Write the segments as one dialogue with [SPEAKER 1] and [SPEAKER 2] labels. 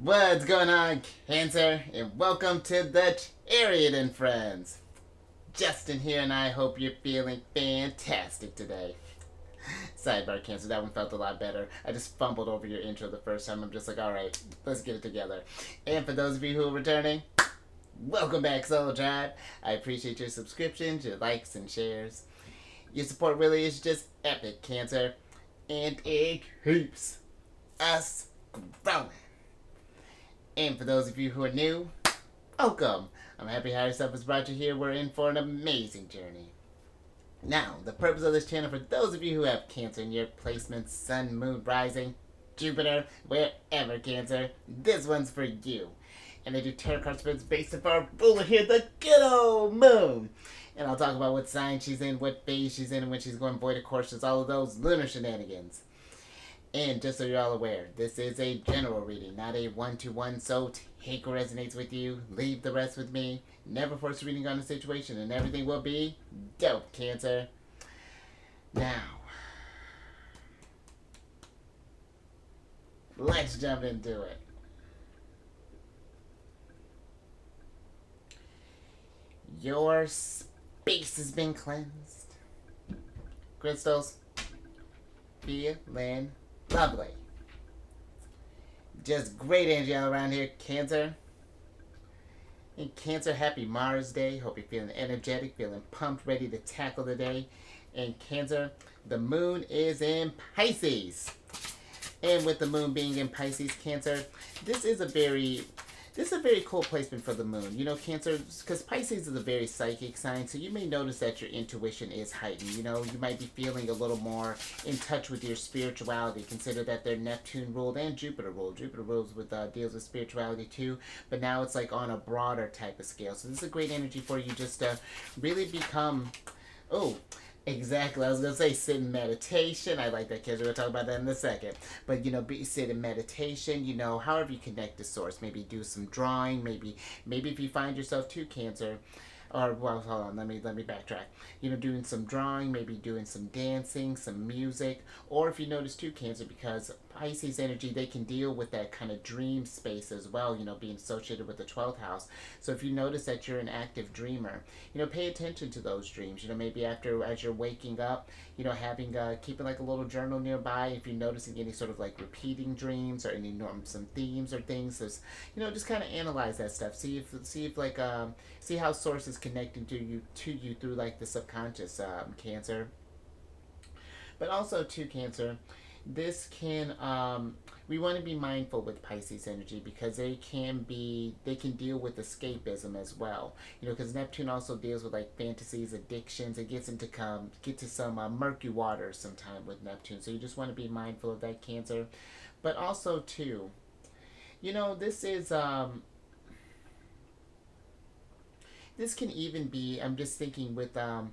[SPEAKER 1] What's going on, Cancer? And welcome to the Chariot Friends. Justin here, and I hope you're feeling fantastic today. Sidebar, Cancer, that one felt a lot better. I just fumbled over your intro the first time. I'm just like, alright, let's get it together. And for those of you who are returning, welcome back, Soul Tribe. I appreciate your subscriptions, your likes, and shares. Your support really is just epic, Cancer. And it keeps us growing. And for those of you who are new, welcome. I'm happy Higher Stuff has brought you here. We're in for an amazing journey. Now, the purpose of this channel, for those of you who have Cancer in your placements, Sun, Moon, Rising, Jupiter, wherever, Cancer, this one's for you. And I do tarot card spins based off our ruler here, the good old Moon. And I'll talk about what sign she's in, what phase she's in, and when she's going void of courses, all of those lunar shenanigans. And just so you're all aware, this is a general reading, not a one-to-one, so take what resonates with you, leave the rest with me. Never force reading on a situation, and everything will be dope, Cancer. Now, let's jump into it. Your space has been cleansed. Crystals, feeling lovely. Just great energy all around here, Cancer. And Cancer, happy Mars Day. Hope you're feeling energetic, feeling pumped, ready to tackle the day. And Cancer, the moon is in Pisces. And with the moon being in Pisces, Cancer, this is a very cool placement for the moon. You know, Cancer, because Pisces is a very psychic sign, so you may notice that your intuition is heightened. You know, you might be feeling a little more in touch with your spirituality. Consider that they're Neptune ruled and Jupiter ruled. Jupiter rules with deals with spirituality too, but now it's like on a broader type of scale. So this is a great energy for you just to really become, exactly. I was going to say sit in meditation. I like that, kids. We're going to talk about that in a second. But, you know, sit in meditation, you know, however you connect to source. Maybe do some drawing. Maybe if you find yourself too, Cancer, or, well, hold on, let me backtrack. You know, doing some drawing, maybe doing some dancing, some music. Or if you notice too, Cancer, because Pisces energy, they can deal with that kind of dream space as well, you know, being associated with the 12th house. So if you notice that you're an active dreamer, you know, pay attention to those dreams. You know, maybe as you're waking up, you know, keeping like a little journal nearby. If you're noticing any sort of like repeating dreams or some themes or things, you know, just kind of analyze that stuff. See how source is connecting to you through like the subconscious, Cancer. But also too, Cancer, this can we want to be mindful with Pisces energy because they can deal with escapism as well. You know, because Neptune also deals with like fantasies, addictions. It gets to some murky waters sometime with Neptune. So you just want to be mindful of that, Cancer. But also too, you know, this can even be, I'm just thinking with how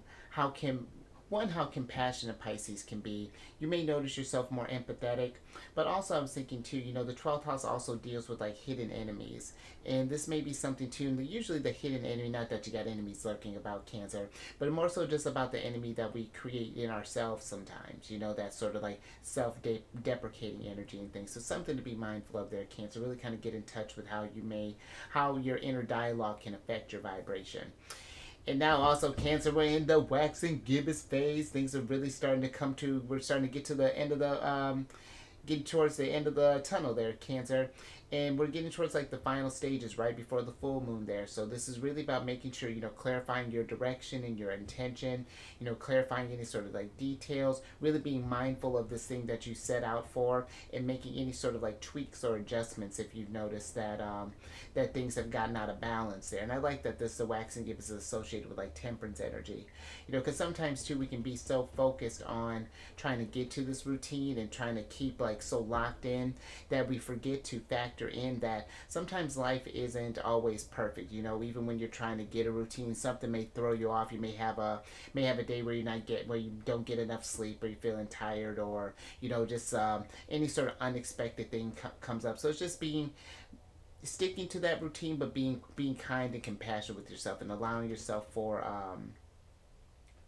[SPEAKER 1] compassionate Pisces can be. You may notice yourself more empathetic, but also I was thinking too, you know, the 12th house also deals with like hidden enemies. And this may be something too, and usually the hidden enemy, not that you got enemies lurking about, Cancer, but more so just about the enemy that we create in ourselves sometimes, you know, that sort of like self-deprecating energy and things. So something to be mindful of there, Cancer. Really kind of get in touch with how your inner dialogue can affect your vibration. And now also, Cancer, we're in the waxing gibbous phase. Things are really we're starting to get to the end of getting towards the end of the tunnel there, Cancer. And we're getting towards like the final stages right before the full moon there. So this is really about making sure, you know, clarifying your direction and your intention, you know, clarifying any sort of like details, really being mindful of this thing that you set out for and making any sort of like tweaks or adjustments if you've noticed that that things have gotten out of balance there. And I like that the waxing gibbous is associated with like temperance energy, you know, because sometimes too we can be so focused on trying to get to this routine and trying to keep like so locked in that we forget to factor in that sometimes life isn't always perfect. You know, even when you're trying to get a routine, something may throw you off. You may have a day where you don't get enough sleep, or you're feeling tired, or you know, just any sort of unexpected thing comes up. So it's just sticking to that routine, but being kind and compassionate with yourself and allowing yourself for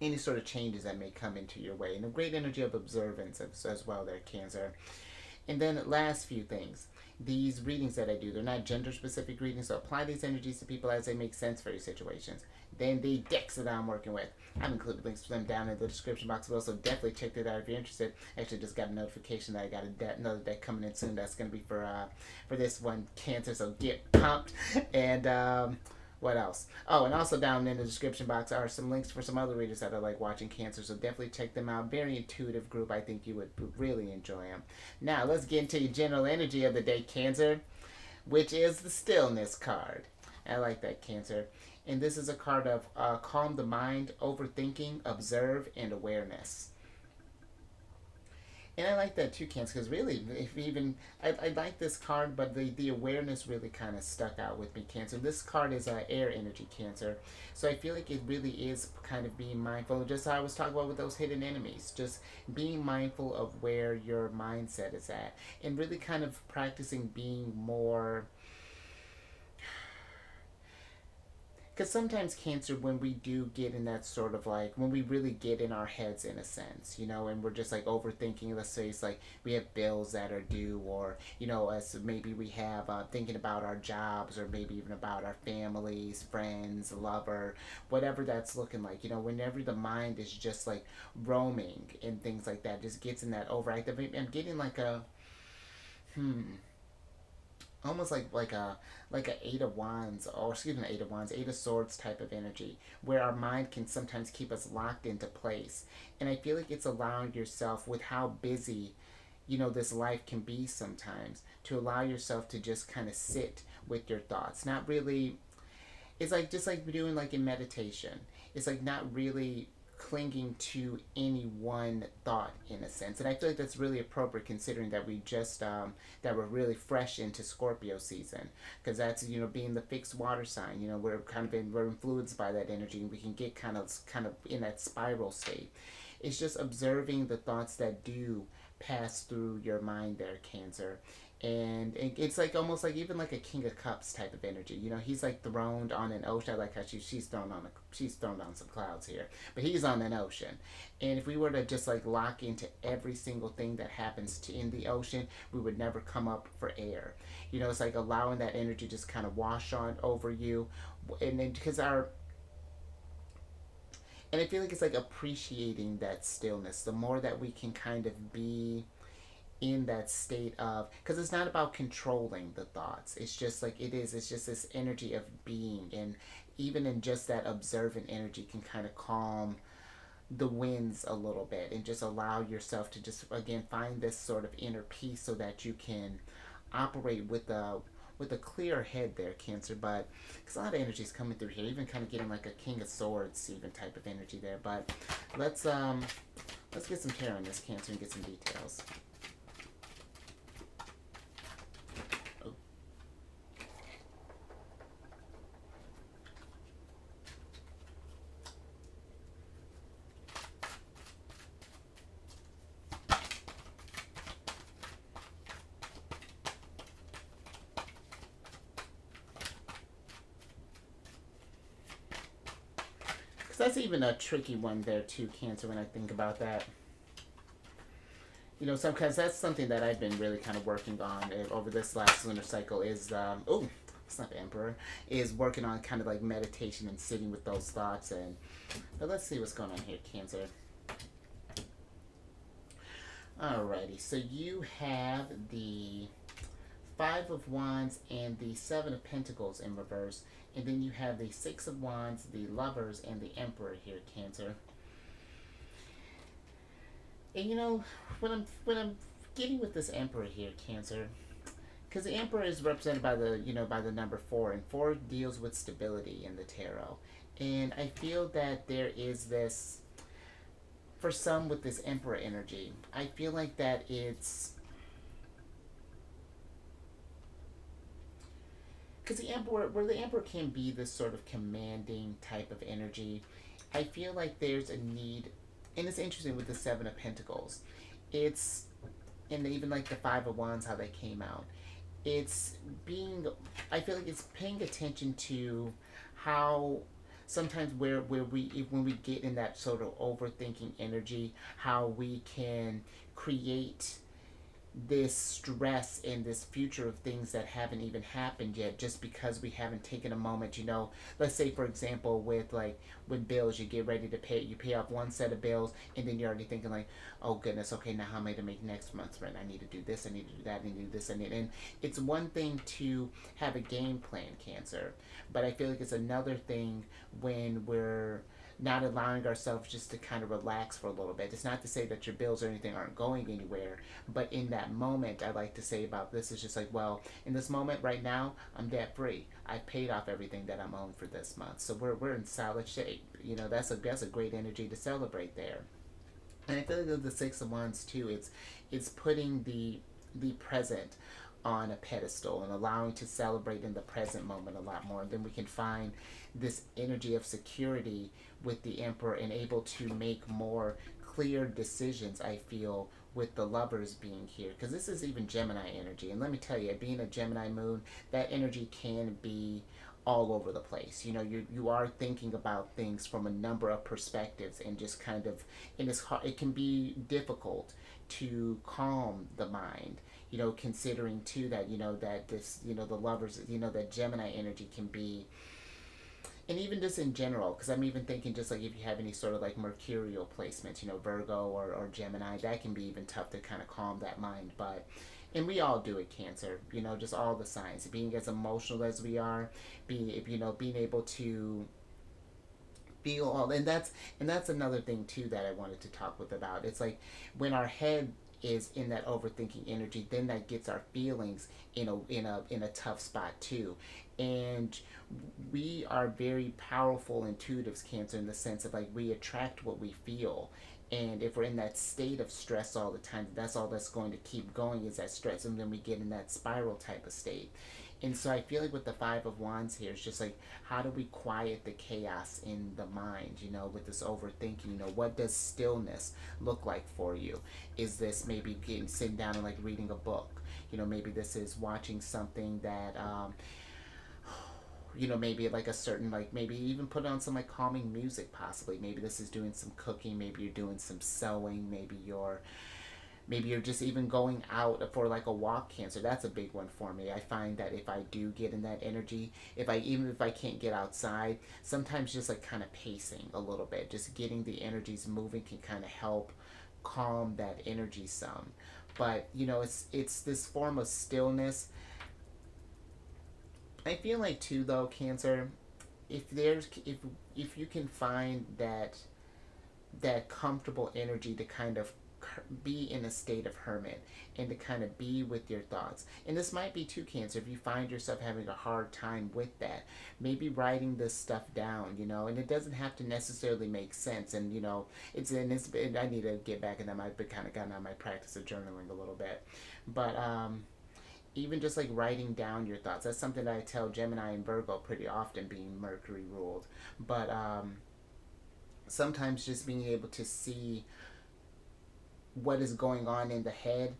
[SPEAKER 1] any sort of changes that may come into your way, and a great energy of observance as well there, Cancer. And then last few things. these readings that I do, they're not gender specific readings, so apply these energies to people as they make sense for your situations. Then the decks that I'm working with, I've included links for them down in the description box below, so definitely check that out if you're interested. Actually, just got a notification that I got another deck coming in soon. That's going to be for this one, Cancer, so get pumped. And what else? Oh, and also down in the description box are some links for some other readers that are like watching Cancer, so definitely check them out. Very intuitive group. I think you would really enjoy them. Now, let's get into your general energy of the day, Cancer, which is the Stillness card. I like that, Cancer. And this is a card of calm the mind, overthinking, observe, and awareness. And I like that too, Cancer, because really, if even I like this card, but the awareness really kind of stuck out with me, Cancer. This card is air energy, Cancer, so I feel like it really is kind of being mindful. Just how I was talking about with those hidden enemies, just being mindful of where your mindset is at, and really kind of practicing being more, because sometimes, Cancer, when we do get in that sort of like, when we really get in our heads in a sense, and we're just like overthinking, let's say it's like we have bills that are due, or as maybe we have thinking about our jobs, or maybe even about our families, friends, lover, whatever that's looking like, whenever the mind is just like roaming and things like that, just gets in that overactive. I'm getting like a almost like a eight of wands, or excuse me, eight of wands, eight of swords type of energy, where our mind can sometimes keep us locked into place. And I feel like it's allowing yourself, with how busy this life can be sometimes, to allow yourself to just kind of sit with your thoughts, not really. It's like just like doing like in meditation, it's like not really clinging to any one thought in a sense. And I feel like that's really appropriate, considering that we just that we're really fresh into Scorpio season, because that's being the fixed water sign. We're influenced by that energy, and we can get kind of in that spiral state. It's just observing the thoughts that do pass through your mind there, Cancer. And it's like almost like even like a King of Cups type of energy. He's like throned on an ocean. I like how she's thrown on some clouds here, but he's on an ocean. And if we were to just like lock into every single thing that happens in the ocean, we would never come up for air. It's like allowing that energy just kind of wash on over you, and then because our and I feel like it's like appreciating that stillness. The more that we can kind of be in that state of, because it's not about controlling the thoughts, it's just like it's just this energy of being, and even in just that observant energy can kind of calm the winds a little bit, and just allow yourself to just again find this sort of inner peace, so that you can operate with a clear head there, Cancer. But because a lot of energy is coming through here, even kind of getting like a King of Swords even type of energy there. But let's get some tarot on this, Cancer, and get some details. That's even a tricky one there too, Cancer, when I think about that. Because that's something that I've been really kind of working on over this last lunar cycle is, it's not the Emperor, is working on kind of like meditation and sitting with those thoughts. But let's see what's going on here, Cancer. Alrighty, so you have the Five of Wands and the Seven of Pentacles in reverse. And then you have the Six of Wands, the Lovers, and the Emperor here, Cancer. And when I'm getting with this Emperor here, Cancer, because the Emperor is represented by the number 4, and 4 deals with stability in the tarot. And I feel that there is this, for some with this Emperor energy, I feel like that it's, because the Emperor, where the Emperor can be this sort of commanding type of energy, I feel like there's a need, and it's interesting with the Seven of Pentacles. It's, and even like the Five of Wands, how they came out. It's being, I feel like it's paying attention to how sometimes where we, when we get in that sort of overthinking energy, how we can create this stress and this future of things that haven't even happened yet, just because we haven't taken a moment. Let's say for example with like with bills, you get ready to pay, you pay off one set of bills, and then you're already thinking like, oh goodness, okay, now how am I to make next month's rent? I need to do this, I need to do that, I need to do this, and it's one thing to have a game plan, Cancer, but I feel like it's another thing when we're not allowing ourselves just to kind of relax for a little bit. It's not to say that your bills or anything aren't going anywhere, but in that moment, I like to say about this is just like, well, in this moment right now, I'm debt free. I've paid off everything that I'm owed for this month, so we're in solid shape. That's a great energy to celebrate there. And I feel like with the Six of Wands too, it's putting the present on a pedestal and allowing to celebrate in the present moment a lot more. And then we can find this energy of security with the Emperor and able to make more clear decisions, I feel, with the Lovers being here. Because this is even Gemini energy. And let me tell you, being a Gemini moon, that energy can be all over the place. You are thinking about things from a number of perspectives, and just kind of, and it can be difficult to calm the mind, considering too that, that this, the Lovers, that Gemini energy can be, and even just in general, because I'm even thinking just like if you have any sort of like mercurial placements, Virgo or Gemini, that can be even tough to kind of calm that mind. But, and we all do it, Cancer, just all the signs, being as emotional as we are, being able to feel all, and that's another thing too that I wanted to talk with about. It's like when our head is in that overthinking energy, then that gets our feelings in a tough spot too. And we are very powerful intuitives, Cancer, in the sense of like we attract what we feel. And if we're in that state of stress all the time, that's all that's going to keep going is that stress, and then we get in that spiral type of state. And so I feel like with the Five of Wands here, it's just like, how do we quiet the chaos in the mind, with this overthinking? What does stillness look like for you? Is this maybe sitting down and like reading a book? Maybe this is watching something that, maybe like a certain, like maybe even put on some like calming music possibly. Maybe this is doing some cooking, maybe you're doing some sewing, maybe you're just even going out for like a walk, Cancer. That's a big one for me. I find that if I do get in that energy, even if I can't get outside, sometimes just like kind of pacing a little bit, just getting the energies moving can kind of help calm that energy some. But it's this form of stillness. I feel like too though, Cancer, if you can find that comfortable energy to kind of be in a state of hermit and to kind of be with your thoughts. And this might be too, Cancer, if you find yourself having a hard time with that, maybe writing this stuff down, and it doesn't have to necessarily make sense. And I need to get back in that. I've been kind of gotten on my practice of journaling a little bit, but even just like writing down your thoughts, that's something that I tell Gemini and Virgo pretty often, being Mercury ruled. But sometimes just being able to see what is going on in the head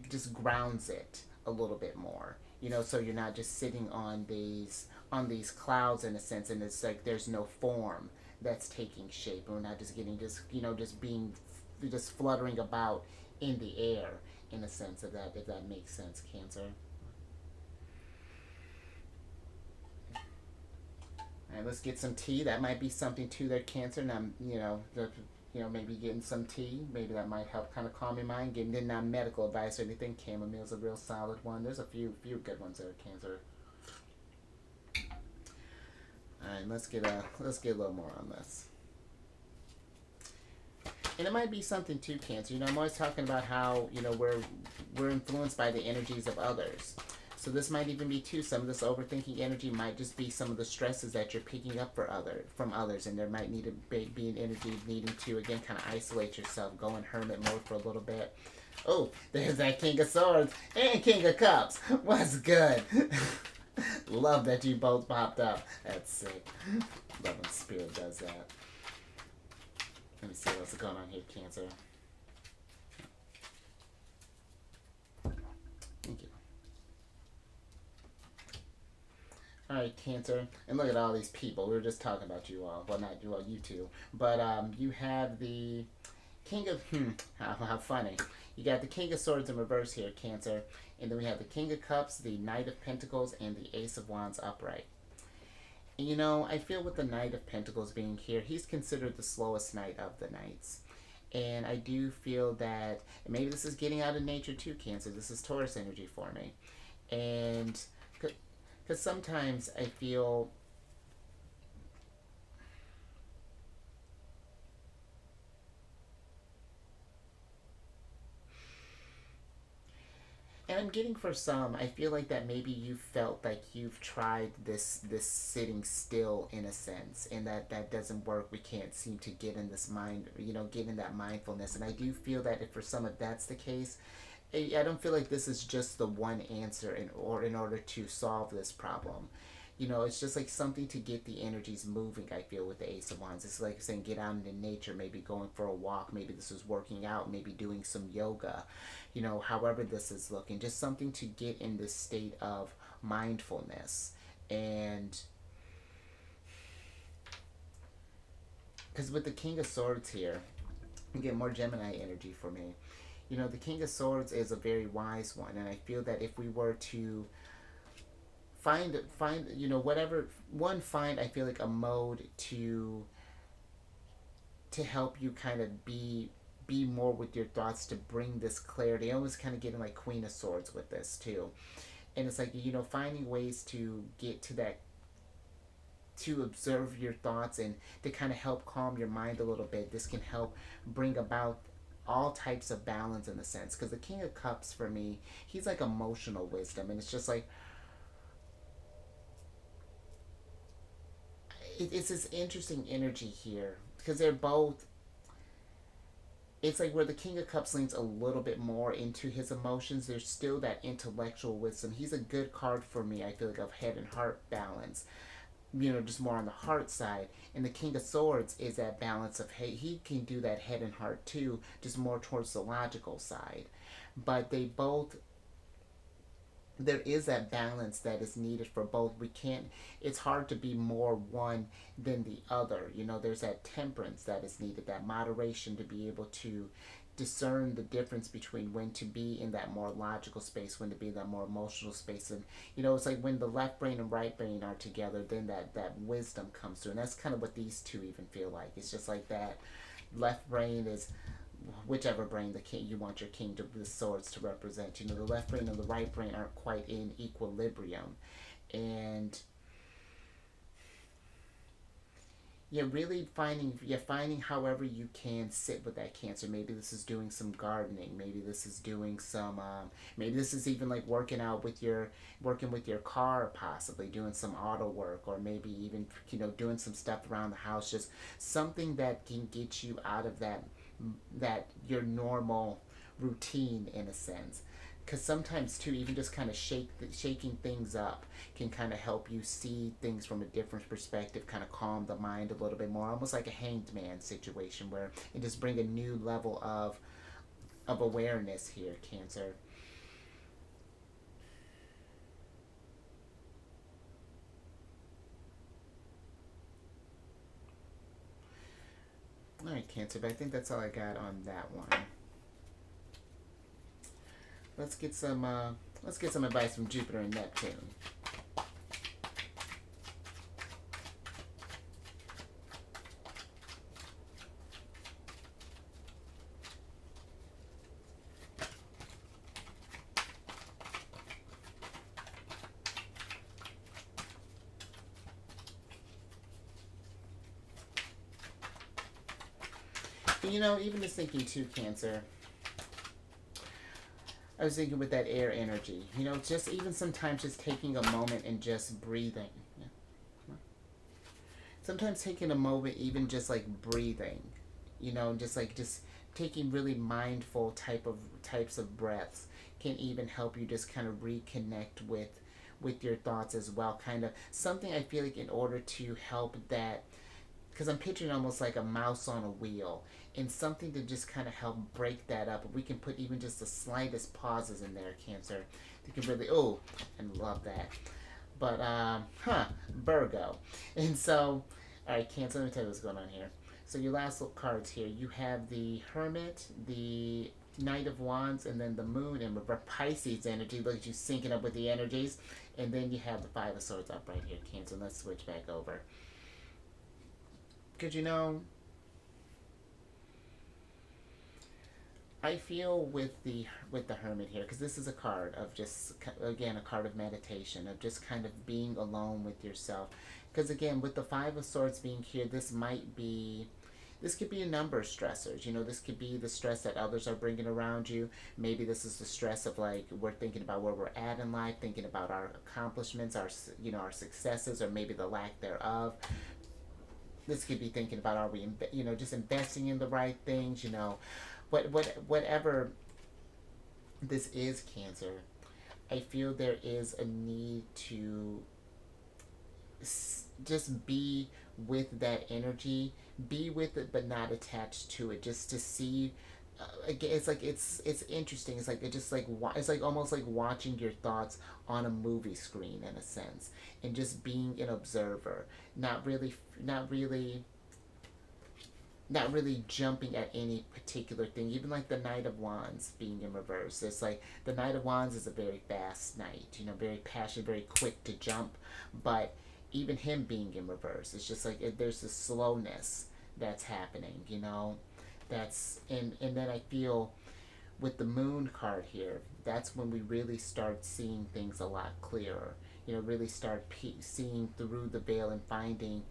[SPEAKER 1] just grounds it a little bit more, so you're not just sitting on these clouds in a sense, and it's like there's no form that's taking shape, and we're not just getting just fluttering about in the air, in a sense of that, if that makes sense, Cancer. All right, let's get some tea. That might be something too there, Cancer. And I'm, maybe getting some tea. Maybe that might help kind of calm your mind. Getting not medical advice or anything. Chamomile's a real solid one. There's a few good ones there, Cancer. All right, let's get a little more on this. And it might be something too, Cancer. I'm always talking about how we're influenced by the energies of others. So this might even be too, some of this overthinking energy might just be some of the stresses that you're picking up from others, and there might need to be an energy needing to again kind of isolate yourself, go in hermit mode for a little bit. Oh, there's that King of Swords and King of Cups. What's good? Love that you both popped up. That's sick. Love when Spirit does that. Let me see what's going on here, Cancer. Thank you. Alright, Cancer. And look at all these people. We were just talking about you all. Well, not you all, you two. But you have the King of... how funny. You got the King of Swords in reverse here, Cancer. And then we have the King of Cups, the Knight of Pentacles, and the Ace of Wands upright. And you know, I feel with the Knight of Pentacles being here, he's considered the slowest knight of the knights. And I do feel that, and maybe this is getting out of nature too, Cancer. This is Taurus energy for me. And because sometimes I feel and I'm getting for some, I feel like that maybe you felt like you've tried this sitting still in a sense, and that doesn't work. We can't seem to get in this mind, get in that mindfulness. And I do feel that if for some if that's the case, I don't feel like this is just the one answer in order to solve this problem. It's just like something to get the energies moving. I feel with the Ace of Wands, it's like saying get out into nature, maybe going for a walk, maybe this is working out, maybe doing some yoga, however this is looking, just something to get in this state of mindfulness. And because with the King of Swords here, you get more Gemini energy for me. The King of Swords is a very wise one, and I feel that if we were to find whatever one, find, I feel like, a mode to help you kind of be more with your thoughts, to bring this clarity. I always kind of getting like Queen of Swords with this too. And it's like, finding ways to get to that, to observe your thoughts and to kind of help calm your mind a little bit. This can help bring about all types of balance in a sense, because the King of Cups for me, he's like emotional wisdom. And it's just like, it's this interesting energy here, because they're both, it's like where the King of Cups leans a little bit more into his emotions, there's still that intellectual wisdom. He's a good card for me, I feel like, of head and heart balance, just more on the heart side. And the King of Swords is that balance of, hey, he can do that head and heart too, just more towards the logical side. But they both, there is that balance that is needed for both. We can't, it's hard to be more one than the other. There's that temperance that is needed, that moderation, to be able to discern the difference between when to be in that more logical space, when to be in that more emotional space. And it's like when the left brain and right brain are together, then that wisdom comes through. And that's kind of what these two even feel like. It's just like that left brain is whichever brain the king you want your king to the swords to represent. The left brain and the right brain aren't quite in equilibrium. And finding however you can sit with that Cancer. Maybe this is doing some gardening, maybe this is doing some maybe this is even like working with your car, possibly doing some auto work, or maybe even doing some stuff around the house, just something that can get you out of that your normal routine in a sense. Because sometimes too, even just kind of shaking things up can kind of help you see things from a different perspective, kind of calm the mind a little bit more, almost like a hanged man situation, where it just bring a new level of awareness here, Cancer. All right, Cancer, but I think that's all I got on that one. Let's get some advice from Jupiter and Neptune. Even just thinking too, Cancer, I was thinking with that air energy, just even sometimes just taking a moment and just breathing. Yeah. Sometimes taking a moment, even just like breathing, just taking really mindful types of breaths can even help you just kind of reconnect with your thoughts as well. Kind of something, I feel like, in order to help that, because I'm picturing almost like a mouse on a wheel, and something to just kind of help break that up. If we can put even just the slightest pauses in there, Cancer, you can really, and love that. But Virgo. And so, all right, Cancer, let me tell you what's going on here. So your last little cards here, you have the Hermit, the Knight of Wands, and then the Moon and Pisces energy. Look at you syncing up with the energies. And then you have the Five of Swords up right here, Cancer. Let's switch back over. Because, you know, I feel with the Hermit here, because this is a card of just, again, a card of meditation, of just kind of being alone with yourself. Because, again, with the Five of Swords being here, this could be a number of stressors. You know, this could be the stress that others are bringing around you. Maybe this is the stress of, like, we're thinking about where we're at in life, thinking about our accomplishments, our successes, or maybe the lack thereof. This could be thinking about, are we, just investing in the right things, whatever this is, Cancer. I feel there is a need to just be with that energy, be with it but not attached to it, just to see. Again, it's interesting. It's like almost like watching your thoughts on a movie screen in a sense, and just being an observer, not really jumping at any particular thing. Even like the Knight of Wands being in reverse, it's like the Knight of Wands is a very fast knight, very passionate, very quick to jump, but even him being in reverse, it's just like there's this slowness that's happening, that's and then I feel with the Moon card here, that's when we really start seeing things a lot clearer, really start seeing through the veil and finding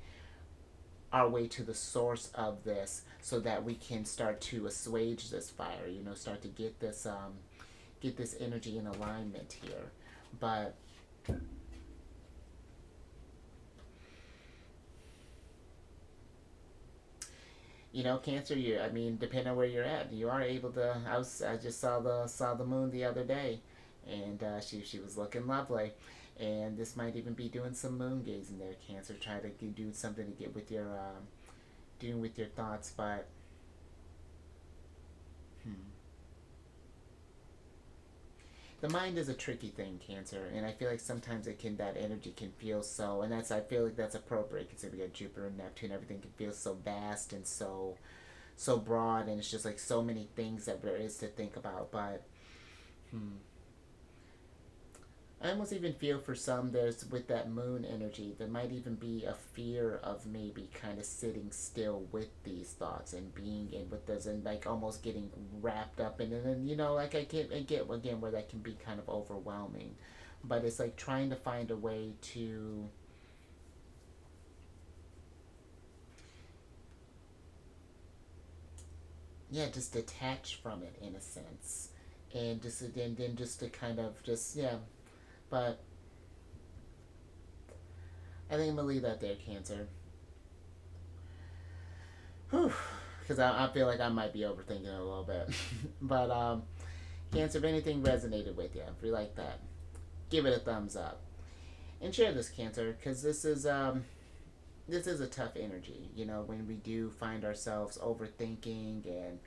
[SPEAKER 1] our way to the source of this, so that we can start to assuage this fire, start to get this energy in alignment here. But Cancer, depending on where you're at, you are able to. I just saw the moon the other day, and she was looking lovely, and this might even be doing some moon gazing there, Cancer. Try to do something to get with your doing with your thoughts, but the mind is a tricky thing, Cancer, and I feel like sometimes that energy can feel so, and I feel like that's appropriate considering we got Jupiter and Neptune. Everything can feel so vast and so broad, and it's just like so many things that there is to think about. But I almost even feel for some, there's with that Moon energy, there might even be a fear of maybe kind of sitting still with these thoughts and being in with this, and like almost getting wrapped up in it. And like I get again where that can be kind of overwhelming, but it's like trying to find a way to just detach from it in a sense, and then just to kind of but I think I'm gonna leave that there, Cancer. Whew. Because I feel like I might be overthinking it a little bit. But Cancer, if anything resonated with you, if you like that, give it a thumbs up and share this, Cancer, because this is a tough energy. When we do find ourselves overthinking and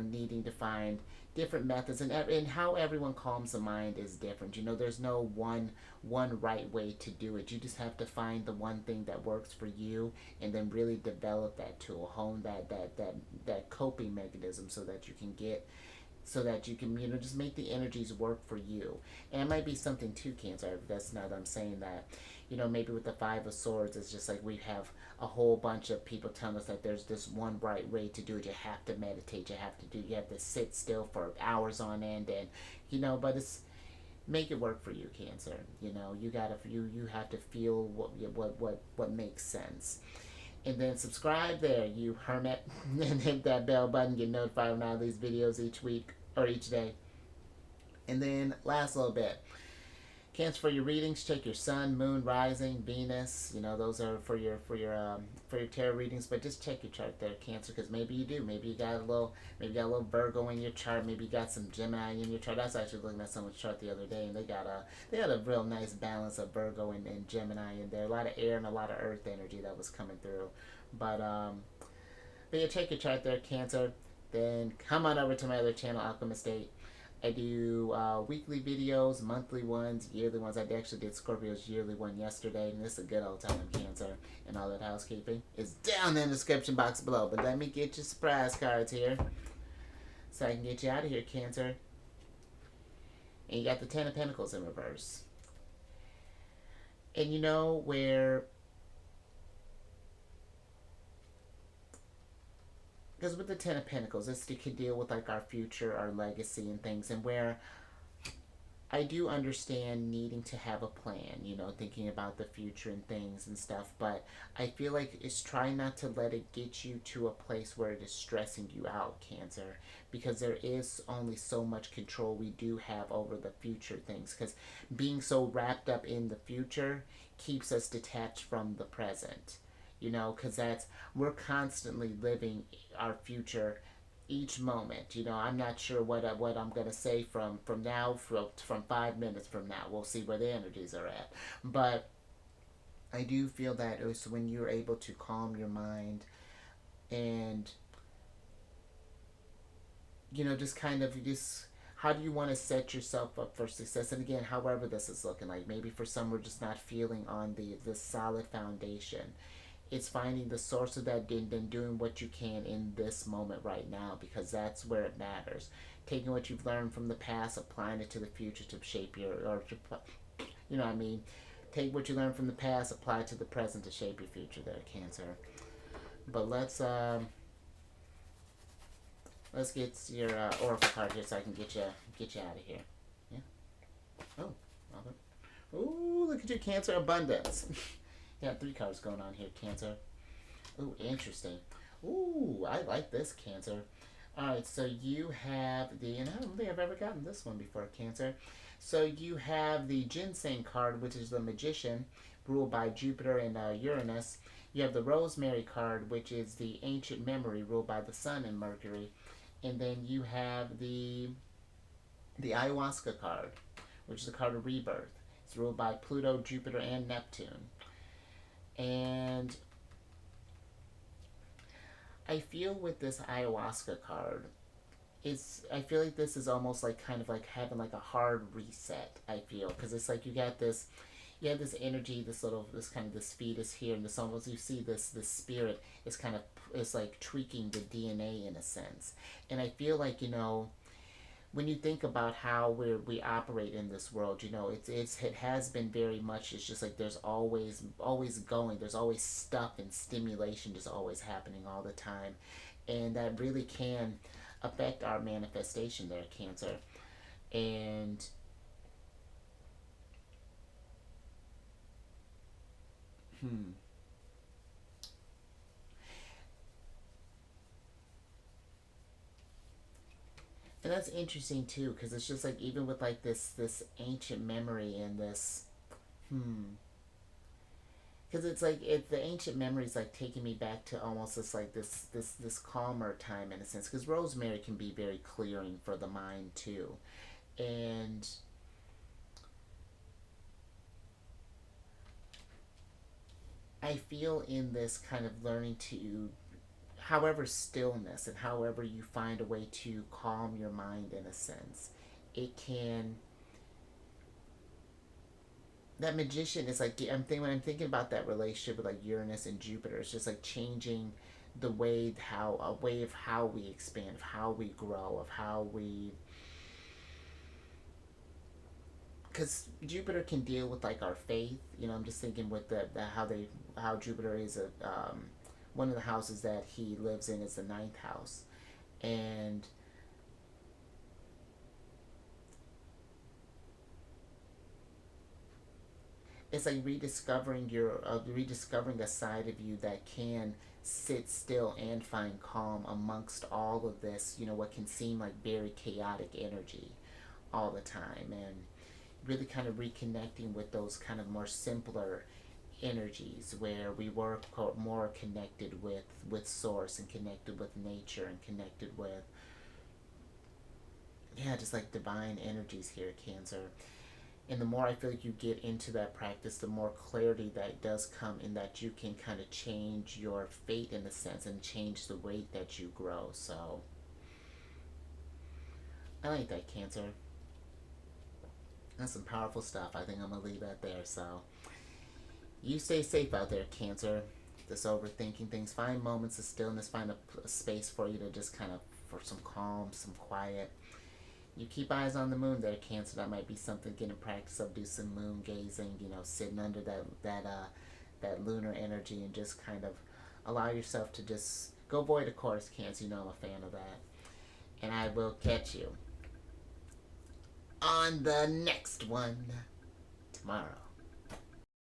[SPEAKER 1] needing to find different methods, and how everyone calms the mind is different. There's no one right way to do it. You just have to find the one thing that works for you, and then really develop that tool, hone that coping mechanism, so that you can just make the energies work for you. And it might be something too, Cancer. That's now that I'm saying that. Maybe with the Five of Swords, it's just like we have a whole bunch of people telling us that there's this one right way to do it. You have to meditate. You have to sit still for hours on end, and but it's make it work for you, Cancer. You have to feel what makes sense. And then subscribe there, you hermit, and hit that bell button, get notified when I release videos each week or each day. And then last little bit, Cancer, for your readings, check your Sun, Moon, Rising, Venus. Those are for your tarot readings. But just check your chart there, Cancer, because maybe you do. Maybe you got a little Virgo in your chart. Maybe you got some Gemini in your chart. I was actually looking at someone's chart the other day, and they had a real nice balance of Virgo and Gemini in there. A lot of air and a lot of Earth energy that was coming through. But yeah, check your chart there, Cancer. Then come on over to my other channel, Alchemist 8. I do weekly videos, monthly ones, yearly ones. I actually did Scorpio's yearly one yesterday, and this is a good old time, Cancer. And all that housekeeping is down in the description box below. But let me get your surprise cards here. so I can get you out of here, Cancer. And you got the Ten of Pentacles in reverse. And you know where, because with the Ten of Pentacles, it's to deal with like our future, our legacy, and things, and where I do understand needing to have a plan, you know, thinking about the future and things and stuff, but I feel like it's trying not to let it get you to a place where it is stressing you out, Cancer, because there is only so much control we do have over the future things, because being so wrapped up in the future keeps us detached from the present, you know, because we're constantly living our future each moment. You know, I'm not sure what I'm gonna say from now from 5 minutes from now. We'll see where the energies are at. But I do feel that it was when you're able to calm your mind and you know just kind of just how do you want to set yourself up for success? And again, however this is looking like, maybe for some we're just not feeling on the solid foundation. It's finding the source of that and then doing what you can in this moment right now, because that's where it matters. Taking what you've learned from the past, applying it to the future to shape your, or to, you know what I mean? Take what you learned from the past, apply it to the present to shape your future there, Cancer. But let's get your oracle card here so I can get you out of here. Yeah. Oh. Oh, look at your Cancer, abundance. Yeah, 3 cards going on here, Cancer. Ooh, interesting. Ooh, I like this, Cancer. Alright, so you have the, and I don't think I've ever gotten this one before, Cancer. So you have the Ginseng card, which is the Magician, ruled by Jupiter and Uranus. You have the Rosemary card, which is the Ancient Memory, ruled by the Sun and Mercury. And then you have the Ayahuasca card, which is a card of rebirth. It's ruled by Pluto, Jupiter, and Neptune. And I feel with this ayahuasca card, I feel like this is almost like kind of like having like a hard reset. I feel because it's like you have this energy, this kind of this fetus here, and this almost you see this spirit is kind of is like tweaking the DNA in a sense, and I feel like when you think about how we operate in this world, it has been very much. It's just like there's always going. There's always stuff and stimulation just always happening all the time, and that really can affect our manifestation there, Cancer. And hmm. And that's interesting too, because it's just like even with like this ancient memory and this because it's like the ancient memory is like taking me back to almost this calmer time in a sense, because rosemary can be very clearing for the mind too. And I feel in this kind of learning to, however, stillness and however you find a way to calm your mind in a sense, it can. That magician is like when I'm thinking about that relationship with like Uranus and Jupiter, it's just like changing the way how a way of how we expand, of how we grow, of how we, because Jupiter can deal with like our faith. I'm just thinking with the how Jupiter is a one of the houses that he lives in is the ninth house, and it's like rediscovering a side of you that can sit still and find calm amongst all of this. What can seem like very chaotic energy all the time, and really kind of reconnecting with those kind of more simpler energies where we were more connected with source and connected with nature and connected with, yeah, just like divine energies here, Cancer. And the more I feel like you get into that practice, the more clarity that does come in that you can kind of change your fate in a sense and change the rate that you grow. So I like that, Cancer. That's some powerful stuff. I think I'm gonna leave that there. So you stay safe out there, Cancer. Just overthinking things. Find moments of stillness. Find a space for you to just kind of for some calm, some quiet. You keep eyes on the moon there, Cancer. That might be something. Get in practice of, do some moon gazing. Sitting under that lunar energy and just kind of allow yourself to just go void, of course, Cancer. I'm a fan of that. And I will catch you on the next one tomorrow.